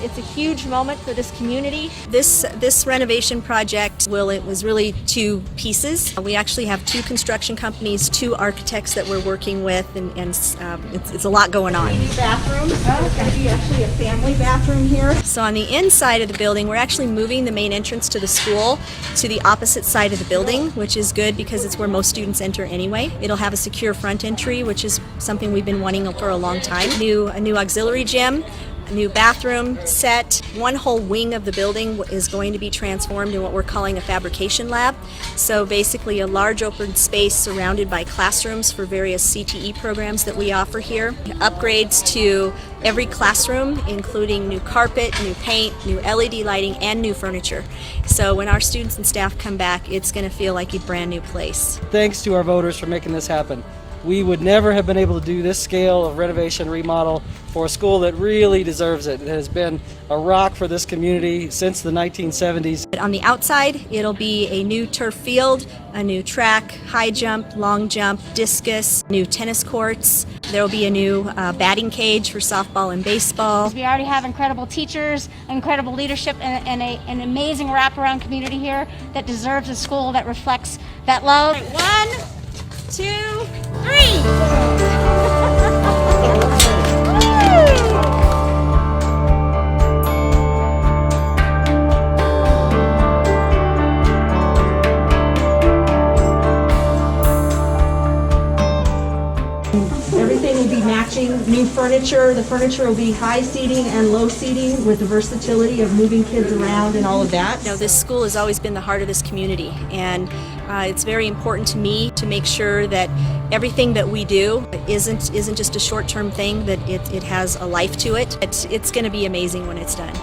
It's a huge moment for this community. This renovation project it was really two pieces. We actually have two construction companies, two architects that we're working with, and it's a lot going on. New bathrooms. There's going to be actually a family bathroom here. So on the inside of the building, we're actually moving the main entrance to the school to the opposite side of the building, which is good because it's where most students enter anyway. It'll have a secure front entry, which is something we've been wanting for a long time. A new auxiliary gym, a new bathroom set. One whole wing of the building is going to be transformed in what we're calling a fabrication lab. So basically a large open space surrounded by classrooms for various CTE programs that we offer here. Upgrades to every classroom, including new carpet, new paint, new LED lighting, and new furniture. So when our students and staff come back, it's going to feel like a brand new place. Thanks to our voters for making this happen. We would never have been able to do this scale of renovation remodel for a school that really deserves it. It has been a rock for this community since the 1970s. On the outside, it'll be a new turf field, a new track, high jump, long jump, discus, new tennis courts. There will be a new batting cage for softball and baseball. We already have incredible teachers, incredible leadership, and an amazing wraparound community here that deserves a school that reflects that love. 1, 2, 3. Everything will be matching new furniture. The furniture will be high seating and low seating with the versatility of moving kids around and all of that. This school has always been the heart of this community, and it's very important to me to make sure that everything that we do isn't just a short-term thing, that it has a life to it. It's going to be amazing when it's done.